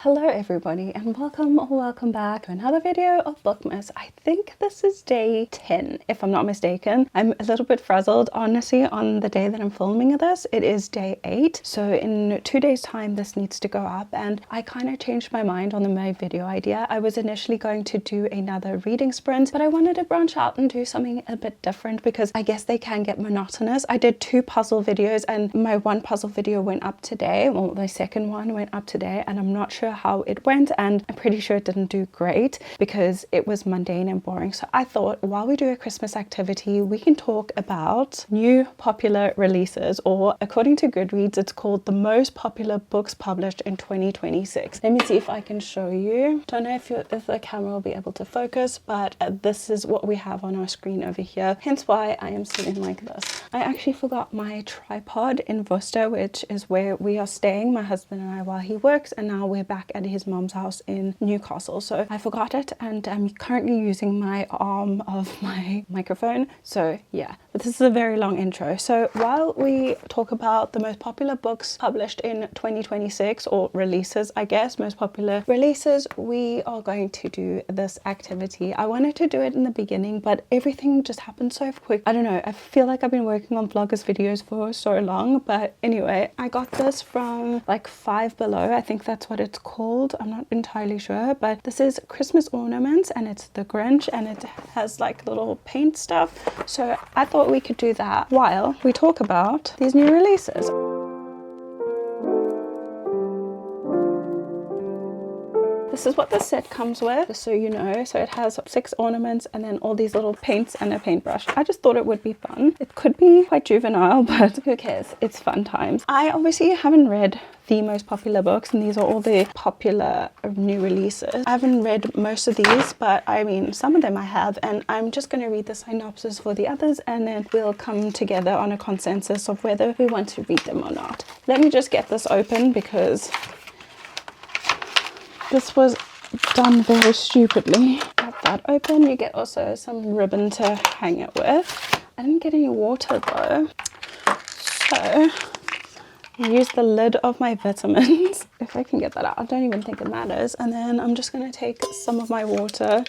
Hello everybody and welcome back to another video of Bookmas. I think this is day 10 if I'm not mistaken. I'm a little bit frazzled honestly on the day that I'm filming this. It is day 8, so in 2 days time this needs to go up, and I kind of changed my mind on my video idea. I was initially going to do another reading sprint, but I wanted to branch out and do something a bit different because I guess they can get monotonous. I did 2 puzzle videos and my one puzzle video went up today, well my second one went up today, and I'm not sure how it went, and I'm pretty sure it didn't do great because it was mundane and boring. So I thought while we do a Christmas activity we can talk about new popular releases, or according to Goodreads it's called the most popular books published in 2026. Let me see if I can show you. Don't know if the camera will be able to focus, but this is what we have on our screen over here, hence why I am sitting like this. I actually forgot my tripod in Worcester, which is where we are staying, my husband and I, while he works, and now we're back at his mom's house in Newcastle, so I forgot it and I'm currently using my arm of my microphone. So yeah, but this is a very long intro. So while we talk about the most popular books published in 2026, or releases, I guess, most popular releases, we are going to do this activity. I wanted to do it in the beginning, but everything just happened so quick. I don't know, I feel like I've been working on vloggers videos for so long, but anyway, I got this from like Five Below, I think that's what it's called. I'm not entirely sure, but this is Christmas Ornaments and it's the Grinch and it has like little paint stuff. So I thought we could do that while we talk about these new releases. This is what the set comes with, just so you know. So it has 6 ornaments and then all these little paints and a paintbrush. I just thought it would be fun. It could be quite juvenile, but who cares? It's fun times. I obviously haven't read the most popular books, and these are all the popular new releases. I haven't read most of these, but I mean some of them I have, and I'm just going to read the synopsis for the others and then we'll come together on a consensus of whether we want to read them or not. Let me just get this open because this was done very stupidly. Got that open. You get also some ribbon to hang it with. I didn't get any water though, so I use the lid of my vitamins if I can get that out. I don't even think it matters. And then I'm just going to take some of my water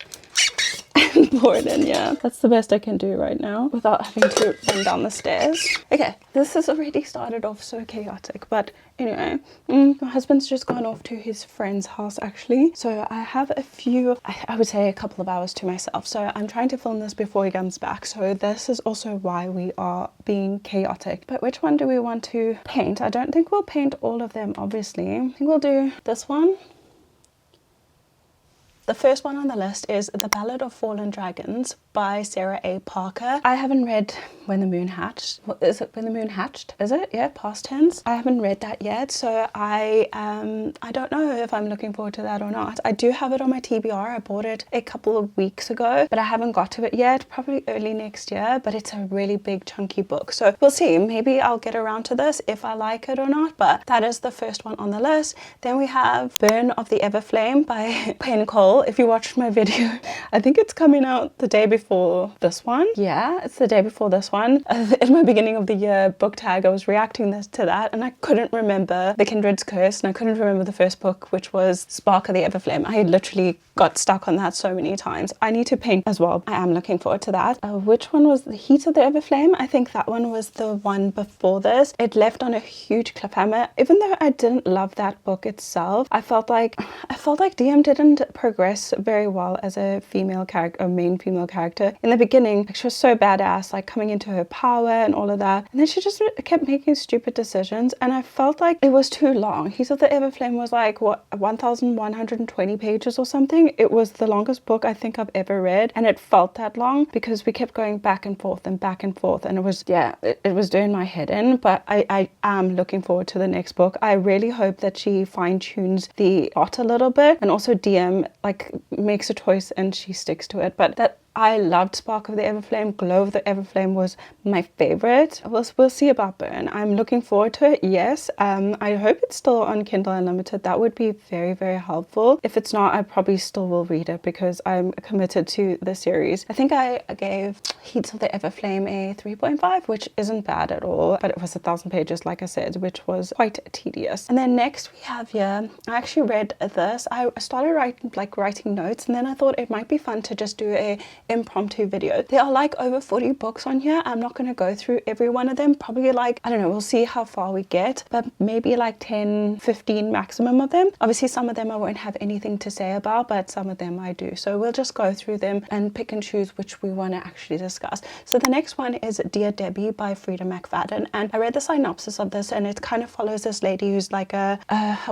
and pour it in. Yeah, that's the best I can do right now without having to run down the stairs. Okay, this has already started off so chaotic, but anyway, my husband's just gone off to his friend's house actually, so I have a few, I would say a couple of hours to myself, so I'm trying to film this before he comes back, so this is also why we are being chaotic. But which one do we want to paint? I don't think we'll paint all of them, obviously. I think we'll do this one. The first one on the list is The Ballad of Fallen Dragons by Sarah A. Parker. I haven't read When the Moon Hatched. What is it? When the Moon Hatched? Is it? Yeah, past tense. I haven't read that yet, so I don't know if I'm looking forward to that or not. I do have it on my TBR. I bought it a couple of weeks ago, but I haven't got to it yet. Probably early next year, but it's a really big chunky book, so we'll see. Maybe I'll get around to this if I like it or not, but that is the first one on the list. Then we have Burn of the Everflame by Pen Cole. If you watched my video, I think it's coming out the day before this one. Yeah, it's the day before this one. In my beginning of the year book tag, I was reacting to that and I couldn't remember The Kindred's Curse and I couldn't remember the first book, which was Spark of the Everflame. I literally got stuck on that so many times. I need to paint as well. I am looking forward to that. Which one was The Heat of the Everflame? I think that one was the one before this. It left on a huge cliffhanger. Even though I didn't love that book itself, I felt like DM didn't progress very well as a female character, a main female character. In the beginning, like, she was so badass, like coming into her power and all of that, and then she just kept making stupid decisions, and I felt like it was too long. Heat of the Everflame was like, what, 1,120 pages or something? It was the longest book I think I've ever read, and it felt that long because we kept going back and forth, and it was, yeah, it was doing my head in. But I am looking forward to the next book. I really hope that she fine-tunes the plot a little bit, and also DM like makes a choice and she sticks to it. But I loved Spark of the Everflame. Glow of the Everflame was my favorite. We'll see about Burn. I'm looking forward to it, yes. I hope it's still on Kindle Unlimited. That would be very, very helpful. If it's not, I probably still will read it because I'm committed to the series. I think I gave Heats of the Everflame a 3.5, which isn't bad at all, but it was 1,000 pages, like I said, which was quite tedious. And then next we have here, I actually read this. I started writing notes, and then I thought it might be fun to just do a impromptu video. There are like over 40 books on here. I'm not going to go through every one of them. Probably like, I don't know, we'll see how far we get, but maybe like 10, 15 maximum of them. Obviously some of them I won't have anything to say about, but some of them I do. So we'll just go through them and pick and choose which we want to actually discuss. So the next one is Dear Debbie by Frida McFadden, and I read the synopsis of this, and it kind of follows this lady who's like a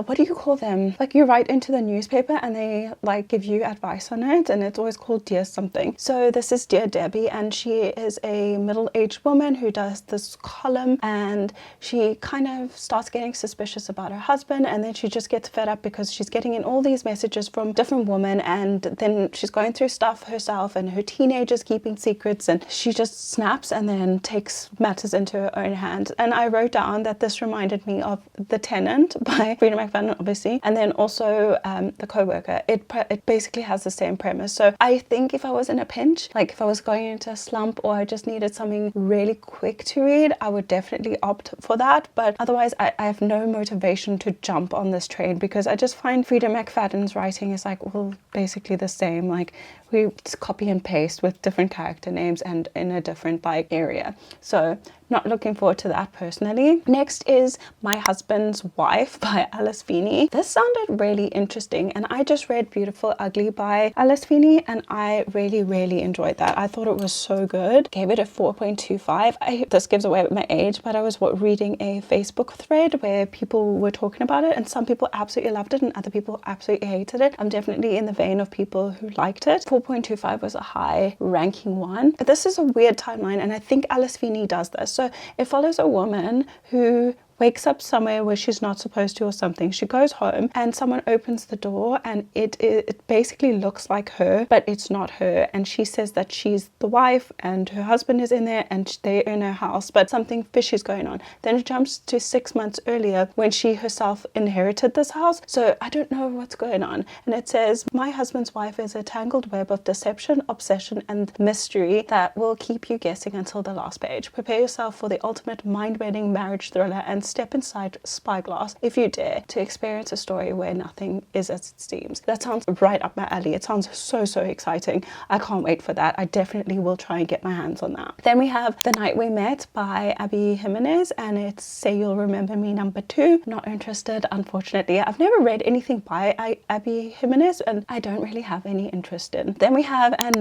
what do you call them? Like you write into the newspaper and they like give you advice on it, and it's always called Dear something. So this is Dear Debbie, and she is a middle-aged woman who does this column, and she kind of starts getting suspicious about her husband, and then she just gets fed up because she's getting in all these messages from different women, and then she's going through stuff herself, and her teenagers keeping secrets, and she just snaps and then takes matters into her own hands. And I wrote down that this reminded me of The Tenant by Frida McFadden, obviously, and then also The Co-worker. It basically has the same premise. So I think if I was in a pinch, like if I was going into a slump or I just needed something really quick to read, I would definitely opt for that. But otherwise I have no motivation to jump on this train, because I just find Frida McFadden's writing is like, well, basically the same. Like we just copy and paste with different character names and in a different like area. So not looking forward to that personally. Next is My Husband's Wife by Alice Feeney. This sounded really interesting, and I just read Beautiful Ugly by Alice Feeney, and I really, really enjoyed that. I thought it was so good. Gave it a 4.25. This gives away my age, but I was reading a Facebook thread where people were talking about it, and some people absolutely loved it and other people absolutely hated it. I'm definitely in the vein of people who liked it. 4.25 was a high ranking one. This is a weird timeline, and I think Alice Feeney does this. So it follows a woman who wakes up somewhere where she's not supposed to or something. She goes home and someone opens the door, and it basically looks like her, but it's not her. And she says that she's the wife and her husband is in there and they're in her house, but something fishy is going on. Then it jumps to 6 months earlier when she herself inherited this house. So I don't know what's going on. And it says, My Husband's Wife is a tangled web of deception, obsession, and mystery that will keep you guessing until the last page. Prepare yourself for the ultimate mind-bending marriage thriller and step inside Spyglass, if you dare, to experience a story where nothing is as it seems. That sounds right up my alley. It sounds so exciting. I can't wait for that. I definitely will try and get my hands on that. Then we have The Night We Met by Abby Jimenez, and it's Say You'll Remember Me #2. Not interested, unfortunately. I've never read anything by Abby Jimenez, and I don't really have any interest in. Then we have And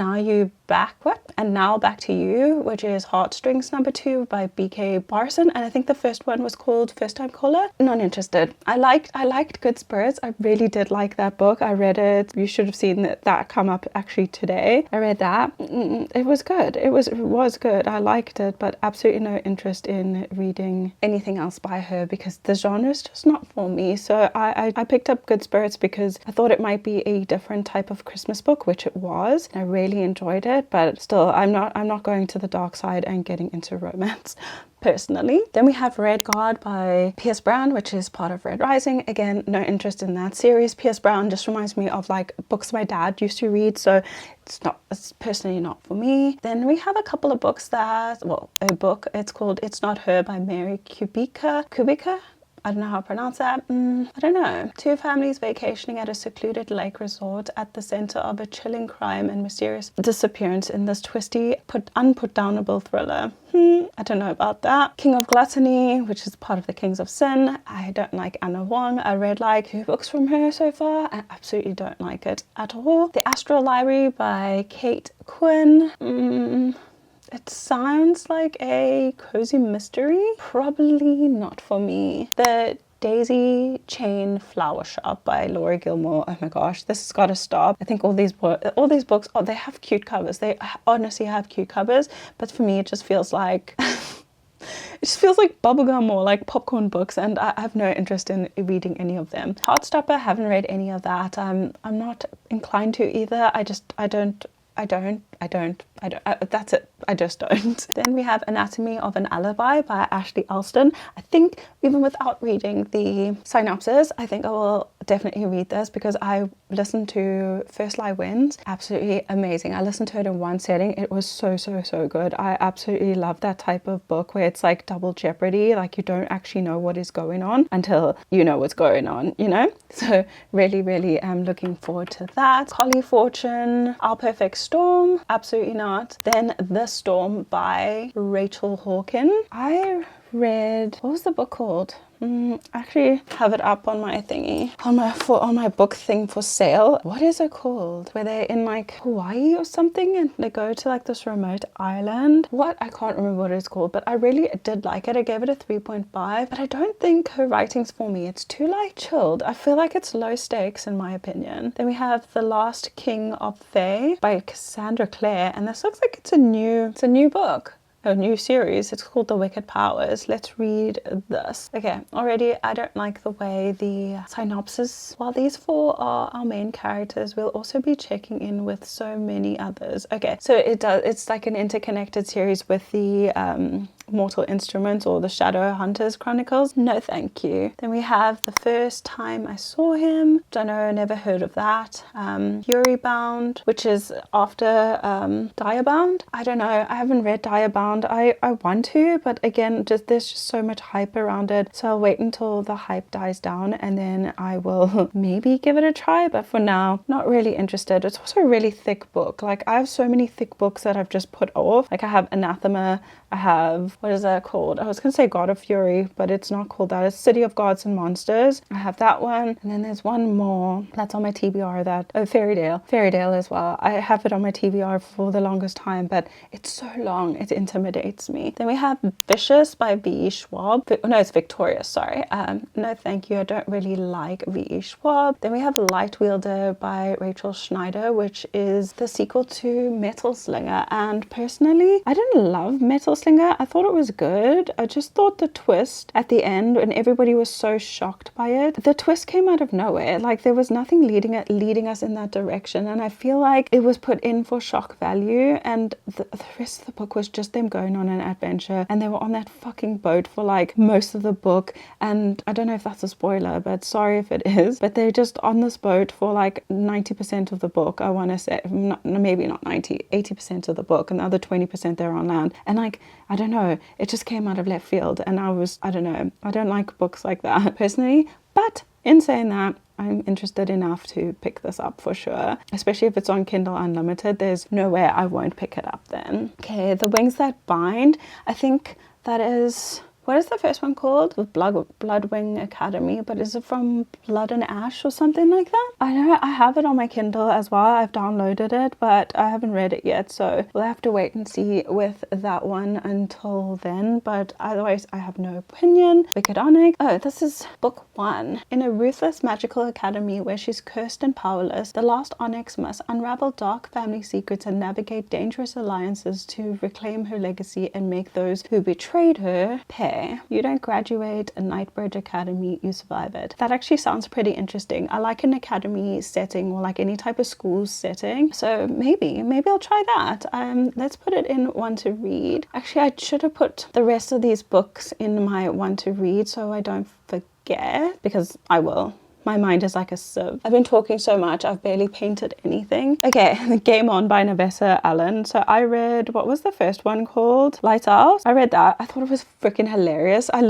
Now Back to You, which is Heartstrings #2 by BK Barson, and I think the first one was called First Time Caller. Not interested. I liked Good Spirits. I really did like that book. I read it. You should have seen that come up actually today. I read that. It was good. It was good. I liked it, but absolutely no interest in reading anything else by her because the genre is just not for me. So I picked up Good Spirits because I thought it might be a different type of Christmas book, which it was. I really enjoyed it, but still I'm not going to the dark side and getting into romance personally. Then we have Red Guard by Pierce Brown, which is part of Red Rising. Again, no interest in that series. Pierce Brown just reminds me of like books my dad used to read, so it's personally not for me. Then we have a couple of books a book. It's called It's Not Her by Mary Kubica. I don't know how to pronounce that. I don't know. Two families vacationing at a secluded lake resort at the center of a chilling crime and mysterious disappearance in this twisty, unputdownable thriller. I don't know about that. King of Gluttony, which is part of the Kings of Sin. I don't like Anna Wong. I read like 2 books from her so far. I absolutely don't like it at all. The Astral Library by Kate Quinn. It sounds like a cozy mystery. Probably not for me. The Daisy Chain Flower Shop by Laurie Gilmore. Oh my gosh, this has got to stop. I think all these books, they have cute covers. They honestly have cute covers, but for me it just feels like it just feels like bubblegum or like popcorn books, and I have no interest in reading any of them. Heartstopper, haven't read any of that. I'm not inclined to either. I That's it. I just don't. Then we have Anatomy of an Alibi by Ashley Alston. I think even without reading the synopsis, I think I will definitely read this because I listened to First Lie Wins. Absolutely amazing. I listened to it in one setting. It was so good. I absolutely love that type of book where it's like double jeopardy. Like you don't actually know what is going on until you know what's going on, you know? So really am looking forward to that. Holly Fortune, Our Perfect Storm. Absolutely not. Then The Storm by Rachel Hawken. I read, what was the book called? I actually have it up on my thingy, on my book thing for sale. What is it called? Where they're in like Hawaii or something and they go to like this remote island. I can't remember what it's called, but I really did like it. I gave it a 3.5, but I don't think her writing's for me. It's too like chilled. I feel like it's low stakes in my opinion. Then we have The Last King of Fae by Cassandra Clare, and this looks like it's a new book. A new series. It's called The Wicked Powers. Let's read this. Okay, already I don't like the way the synopsis. While these four are our main characters, we'll also be checking in with so many others. Okay, so it's like an interconnected series with the Mortal Instruments or the Shadow Hunters Chronicles. No thank you. Then we have The First Time I Saw Him. Don't know, never heard of that. Fury Bound, which is after Diabound. I don't know, I haven't read Diabound. I want to, but again, there's just so much hype around it, so I'll wait until the hype dies down and then I will maybe give it a try, but for now, not really interested. It's also a really thick book. Like I have so many thick books that I've just put off. Like I have Anathema, I have, what is that called? I was gonna say God of Fury, but it's not called that. It's City of Gods and Monsters. I have that one, and then there's one more that's on my TBR Fairy Tale as well. I have it on my TBR for the longest time, but it's so long, it intimidates me. Then we have Vicious by V.E. Schwab. No, it's Victorious, sorry. No thank you, I don't really like V.E. Schwab. Then we have Light Wielder by Rachel Schneider, which is the sequel to Metal Slinger, and personally, I didn't love Metal Slinger. I thought it was good. I just thought the twist at the end, and everybody was so shocked by it. The twist came out of nowhere. Like there was nothing leading us in that direction, and I feel like it was put in for shock value, and the rest of the book was just them going on an adventure, and they were on that fucking boat for like most of the book, and I don't know if that's a spoiler, but sorry if it is, but they're just on this boat for like 90% of the book. I want to say maybe not 90, 80% of the book, and the other 20% they're on land, and like I don't know, it just came out of left field, and I don't know, I don't like books like that personally, but in saying that, I'm interested enough to pick this up for sure, especially if it's on Kindle Unlimited. There's no way I won't pick it up then. Okay, The Wings That Bind. I think that is, what is the first one called? Bloodwing Academy, but is it from Blood and Ash or something like that? I know I have it on my Kindle as well. I've downloaded it, but I haven't read it yet, so we'll have to wait and see with that one until then, but otherwise I have no opinion. Wicked Onyx. Oh, this is book 1. In a ruthless magical academy where she's cursed and powerless, the last Onyx must unravel dark family secrets and navigate dangerous alliances to reclaim her legacy and make those who betrayed her pay. You don't graduate a Nightbridge Academy, you survive it. That actually sounds pretty interesting. I like an academy setting or like any type of school setting, so maybe I'll try that. Let's put it in one to read. Actually, I should have put the rest of these books in my one to read so I don't forget, because I will. My mind is like a sieve. I've been talking so much, I've barely painted anything. Okay, Game On by Navessa Allen. So I read, what was the first one called? Lighthouse. I read that. I thought it was freaking hilarious. I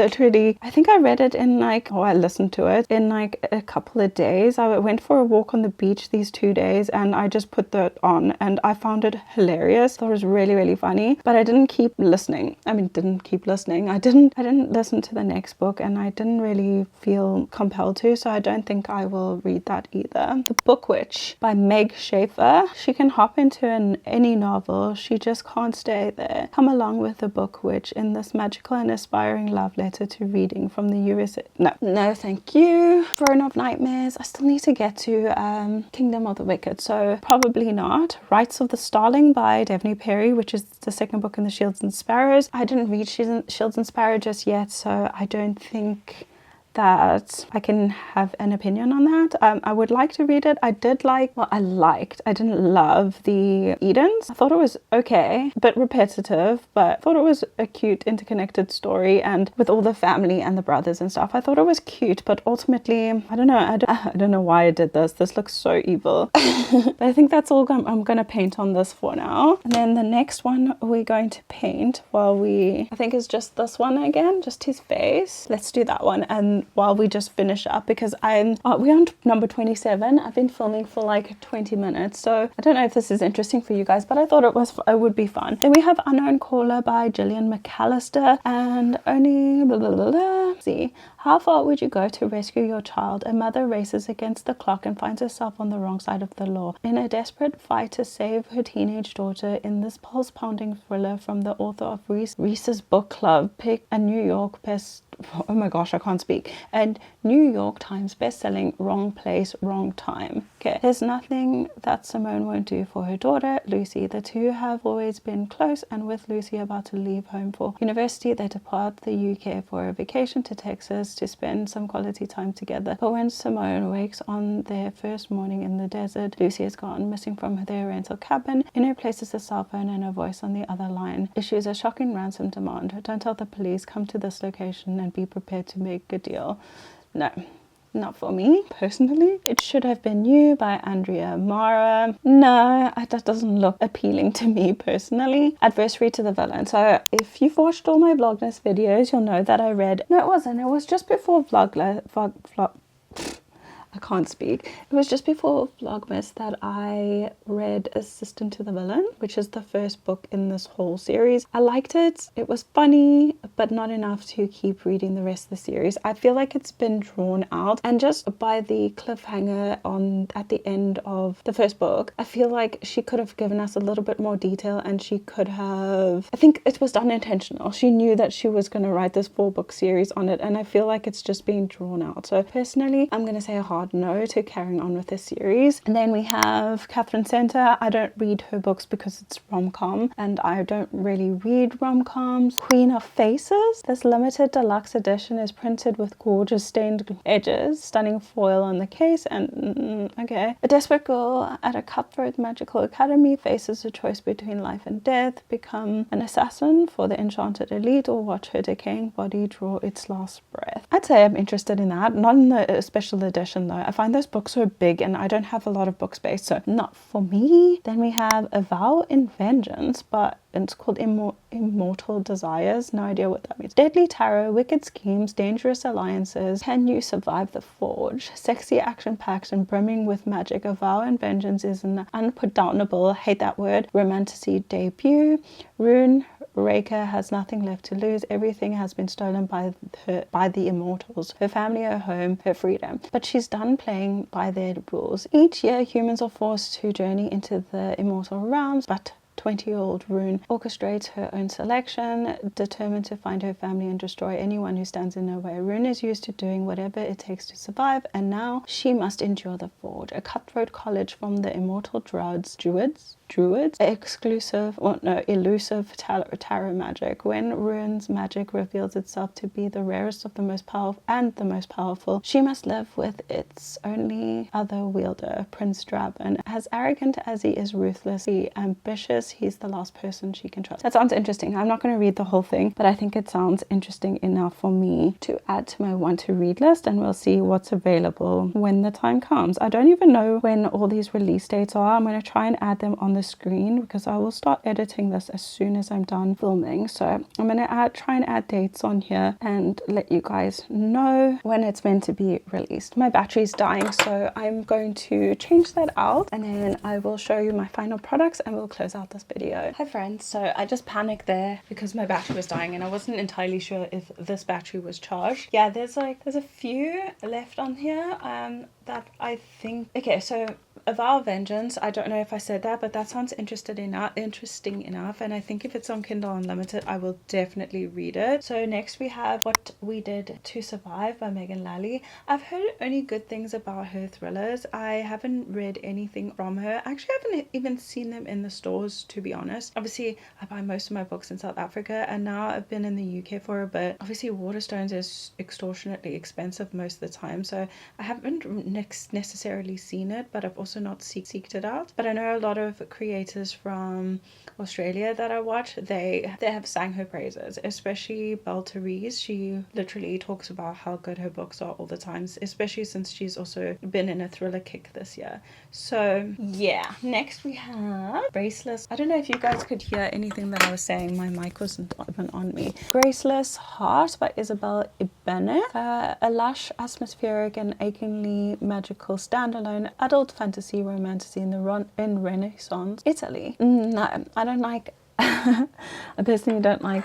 think I read it in like, I listened to it in like a couple of days. I went for a walk on the beach these 2 days and I just put that on and I found it hilarious. I thought it was really funny, but I didn't keep listening. I didn't listen to the next book, and I didn't really feel compelled to, so I don't think I will read that either. The Book Witch by Meg Schaefer. She can hop into any novel, she just can't stay there. Come along with the Book Witch in this magical and aspiring love letter to reading from the USA. No thank you. Throne of Nightmares. I still need to get to Kingdom of the Wicked, so probably not. Rites of the Starling by Devney Perry, which is the second book in the Shields and Sparrows. I didn't read Shields and Sparrow just yet, so I don't think that I can have an opinion on that. I would like to read it. I didn't love the Edens. I thought it was okay, a bit repetitive, but I thought it was a cute interconnected story, and with all the family and the brothers and stuff, I thought it was cute, but ultimately, I don't know. I don't know why I did this. This looks so evil. But I think that's all I'm going to paint on this for now. And then the next one we're going to paint I think is just this one again, just his face. Let's do that one. And while we just finish up, because we're on number 27. I've been filming for like 20 minutes. So I don't know if this is interesting for you guys, but I thought it would be fun. Then we have Unknown Caller by Gillian McAllister, and only see. How far would you go to rescue your child? A mother races against the clock and finds herself on the wrong side of the law. In a desperate fight to save her teenage daughter, in this pulse-pounding thriller from the author of Reese's Book Club, pick a New York New York Times best-selling Wrong Place, Wrong Time. Okay, there's nothing that Simone won't do for her daughter, Lucy. The two have always been close, and with Lucy about to leave home for university, they depart the UK for a vacation to Texas to spend some quality time together. But when Simone wakes on their first morning in the desert, Lucy has gone missing from their rental cabin. In her place is a cell phone and a voice on the other line. Issues a shocking ransom demand. Don't tell the police, come to this location and be prepared to make a deal. No, not for me personally. It Should Have Been You by Andrea Mara. No, that doesn't look appealing to me personally. Adversary to the Villain. So if you've watched all my Vlogmas videos, you'll know that I read, no, it wasn't, it was just before I can't speak. It was just before Vlogmas that I read Assistant to the Villain, which is the first book in this whole series. I liked it. It was funny, but not enough to keep reading the rest of the series. I feel like it's been drawn out, and just by the cliffhanger at the end of the first book, I feel like she could have given us a little bit more detail, and she could have, I think it was done intentional. She knew that she was going to write this 4-book series on it, and I feel like it's just being drawn out. So personally, I'm going to say a hard no to carrying on with this series. And then we have Catherine Center. I don't read her books because it's rom-com, and I don't really read rom-coms. Queen of Faces. This limited deluxe edition is printed with gorgeous stained edges, stunning foil on the case, and okay. A desperate girl at a cutthroat magical academy faces a choice between life and death: become an assassin for the enchanted elite, or watch her decaying body draw its last breath. I'd say I'm interested in that. Not in the special edition though. I find those books so big, and I don't have a lot of book space, so not for me. Then we have A Vow in Vengeance, but it's called Immortal Desires. No idea what that means. Deadly tarot, wicked schemes, dangerous alliances. Can you survive the forge? Sexy, action-packed, and brimming with magic. A Vow in Vengeance is an unputdownable, hate that word, romantasy debut. Rune Raker has nothing left to lose. Everything has been stolen by the immortals. Her family, her home, her freedom. But she's done playing by their rules. Each year, humans are forced to journey into the immortal realms, but 20-year-old Rune orchestrates her own selection, determined to find her family and destroy anyone who stands in her way. Rune is used to doing whatever it takes to survive, and now she must endure the forge. A cutthroat college from the immortal druids, elusive tarot magic. When Rune's magic reveals itself to be the rarest of the most powerful, she must live with its only other wielder, Prince Draben. As arrogant as he is ruthlessly ambitious, he's the last person she can trust. That sounds interesting. I'm not going to read the whole thing, but I think it sounds interesting enough for me to add to my want to read list, and we'll see what's available when the time comes. I don't even know when all these release dates are. I'm going to try and add them on the screen because I will start editing this as soon as I'm done filming. So I'm going to try and add dates on here and let you guys know when it's meant to be released. My battery's dying, so I'm going to change that out, and then I will show you my final products and we'll close out this video. Hi friends, so I just panicked there because my battery was dying and I wasn't entirely sure if this battery was charged. Yeah, there's a few left on here that I think, okay, so A Vow of Vengeance. I don't know if I said that, but that sounds interesting enough. And I think if it's on Kindle Unlimited, I will definitely read it. So next we have What We Did to Survive by Megan Lally. I've heard only good things about her thrillers. I haven't read anything from her. Actually, I haven't even seen them in the stores, to be honest. Obviously, I buy most of my books in South Africa, and now I've been in the UK for a bit. Obviously, Waterstones is extortionately expensive most of the time, so I haven't necessarily seen it, but I've also not seeked it out. But I know a lot of creators from Australia that I watch, they have sang her praises, especially Belle Therese. She literally talks about how good her books are all the time, especially since she's also been in a thriller kick this year. So yeah, next we have Graceless. I don't know if you guys could hear anything that I was saying, my mic wasn't even on me. Graceless Heart by Isabel Ibanez. A lush, atmospheric and achingly magical standalone adult fantasy romance in Renaissance Italy. No, I don't like I personally don't like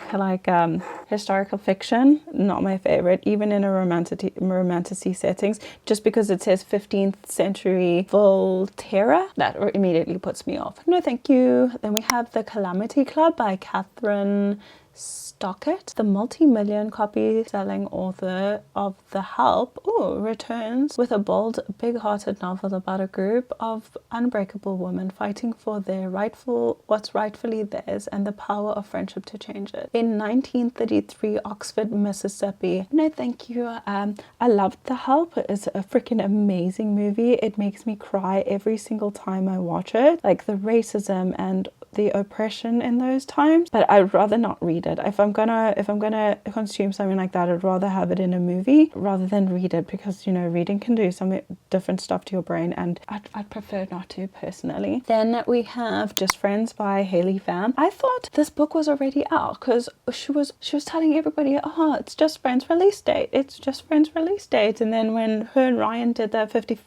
historical fiction. Not my favorite, even in a romanticy settings, just because it says 15th century Volterra. That immediately puts me off. No thank you. Then we have The Calamity Club by Catherine Stockett. The multi-million copy selling author of The Help returns with a bold, big-hearted novel about a group of unbreakable women fighting for their what's rightfully theirs and the power of friendship to change it. In 1933 Oxford, Mississippi. No thank you. I loved The Help. It's a freaking amazing movie. It makes me cry every single time I watch it. Like the racism and the oppression in those times, but I'd rather not read it. If I'm gonna consume something like that, I'd rather have it in a movie rather than read it, because reading can do some different stuff to your brain, and I'd prefer not to personally. Then we have Just Friends by Hayley Pham. I thought this book was already out because she was telling everybody, it's Just Friends release date, it's Just Friends release date, and then when her and Ryan did that 50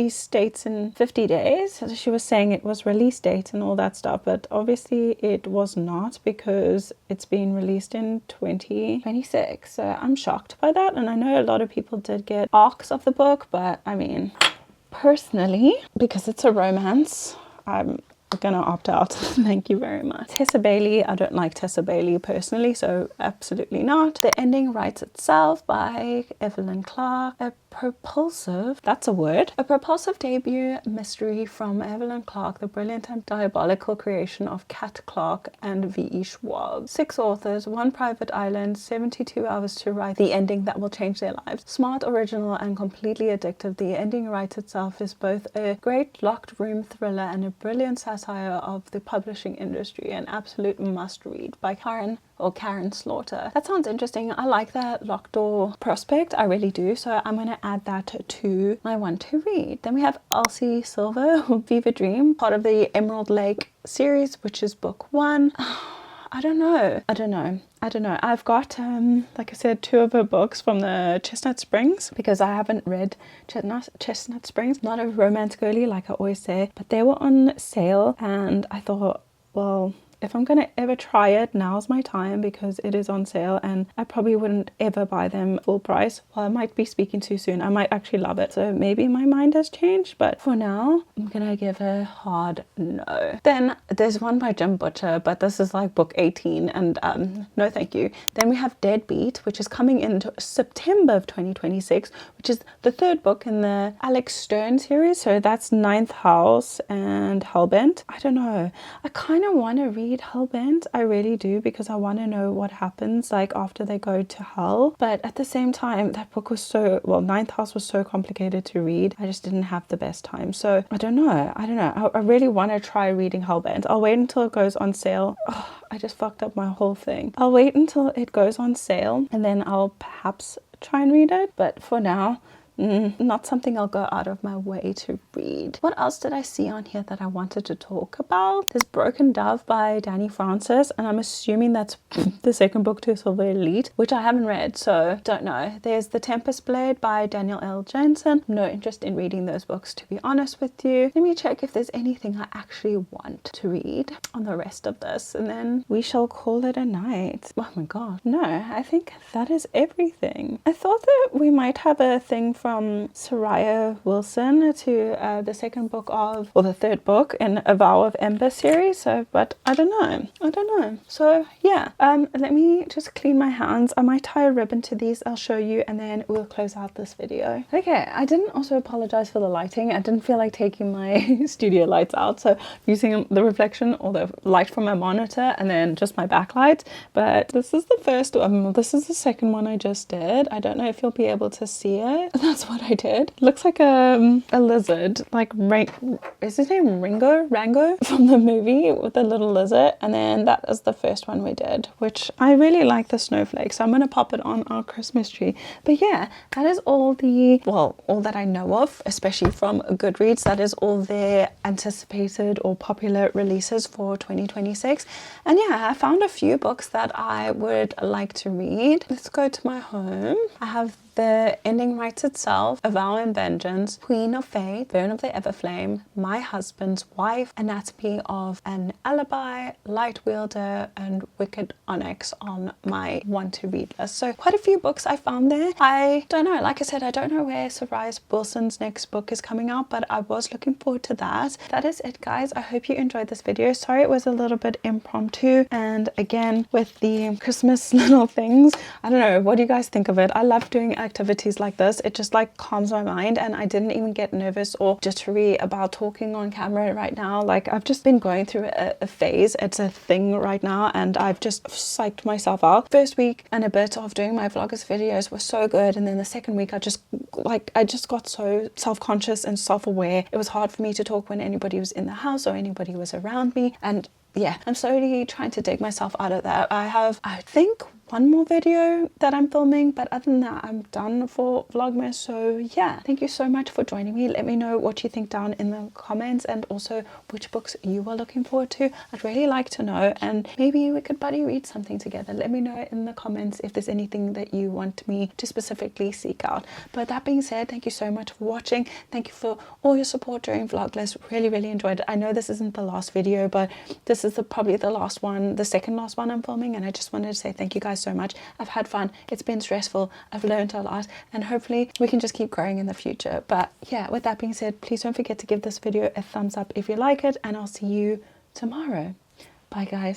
states in 50 days. She was saying it was release date and all that stuff, but obviously it was not, because it's being released in 2026. So I'm shocked by that, and I know a lot of people did get arcs of the book, but I mean, personally, because it's a romance, I'm gonna opt out. Thank you very much. Tessa Bailey. I don't like Tessa Bailey personally, so absolutely not. The Ending Writes Itself by Evelyn Clark. A propulsive debut mystery from Evelyn Clark, the brilliant and diabolical creation of Kat Clark and V.E. Schwab. 6 authors, 1 private island, 72 hours to write the ending that will change their lives. Smart, original, and completely addictive, The Ending Writes Itself is both a great locked room thriller and a brilliant satire of the publishing industry. An absolute must read by Karen Slaughter. That sounds interesting. I like that locked door prospect. I really do. So I'm going to add that to my one to read. Then we have Elsie Silver, Viva Dream, part of the Emerald Lake series, which is book 1. I don't know. I've got, like I said, 2 of her books from the Chestnut Springs, because I haven't read Chestnut Springs. Not a romance girly, like I always say, but they were on sale, and I thought, well, if I'm gonna ever try it, now's my time, because it is on sale, and I probably wouldn't ever buy them full price. Well, I might be speaking too soon. I might actually love it, so maybe my mind has changed, but for now I'm gonna give a hard no. Then there's one by Jim Butcher, but this is like book 18, and no thank you. Then we have Deadbeat, which is coming in September of 2026, which is the 3rd book in the Alex Stern series, so that's Ninth House and Hellbent. I don't know, I kind of want to read Hellbent, I really do, because I want to know what happens like after they go to hell, but at the same time that book was Ninth House was so complicated to read. I just didn't have the best time, so I don't know. I really want to try reading Hellbent. I'll wait until it goes on sale. I just fucked up my whole thing. I'll wait until it goes on sale, and then I'll perhaps try and read it, but for now, not something I'll go out of my way to read. What else did I see on here that I wanted to talk about? There's Broken Dove by Danny Francis, and I'm assuming that's the 2nd book to Silver Elite, which I haven't read, so don't know. There's The Tempest Blade by Daniel L. Jensen. No interest in reading those books, to be honest with you. Let me check if there's anything I actually want to read on the rest of this, and then we shall call it a night. Oh my god. No, I think that is everything. I thought that we might have a thing from from Soraya Wilson to the second book of, or the third book in A Vow of Ember series. So, but I don't know. So yeah, let me just clean my hands. I might tie a ribbon to these. I'll show you, and then we'll close out this video. Okay, I didn't also apologize for the lighting. I didn't feel like taking my studio lights out, so using the reflection or the light from my monitor and then just my backlight. But this is the first this is the second one I just did. I don't know if you'll be able to see it. That's what I did. It looks like a lizard, like is his name Rango from the movie, with the little lizard. And then that is the first one we did, which I really like the snowflake, so I'm gonna pop it on our Christmas tree. But yeah, that is all that I know of, especially from Goodreads. That is all their anticipated or popular releases for 2026. And yeah, I found a few books that I would like to read. Let's go to my home. I have The Ending Writes Itself, A Vow and Vengeance, Queen of Fate, Burn of the Everflame, My Husband's Wife, Anatomy of an Alibi, Light Wielder, and Wicked Onyx on my want to read list. So quite a few books I found there. I don't know, like I said, I don't know where Soraya Wilson's next book is coming out, but I was looking forward to that. That is it, guys. I hope you enjoyed this video. Sorry it was a little bit impromptu, and again with the Christmas little things. I don't know, what do you guys think of it? I love doing activities like this. It just like calms my mind, and I didn't even get nervous or jittery about talking on camera right now. Like, I've just been going through a phase. It's a thing right now, and I've just psyched myself out. First week and a bit of doing my vloggers videos was so good, and then the second week I just got so self-conscious and self-aware. It was hard for me to talk when anybody was in the house or anybody was around me, and yeah, I'm slowly trying to dig myself out of that. I have, I think, one more video that I'm filming, but other than that, I'm done for Vlogmas. So yeah, thank you so much for joining me. Let me know what you think down in the comments, and also which books you are looking forward to. I'd really like to know, and maybe we could buddy read something together. Let me know in the comments if there's anything that you want me to specifically seek out. But that being said, thank you so much for watching. Thank you for all your support during Vlogmas. Really enjoyed it. I know this isn't the last video, but this is probably the last one, the second last one I'm filming, and I just wanted to say thank you guys so much. I've had fun. It's been stressful. I've learned a lot, and hopefully we can just keep growing in the future. But yeah, with that being said, please don't forget to give this video a thumbs up if you like it, and I'll see you tomorrow. Bye guys.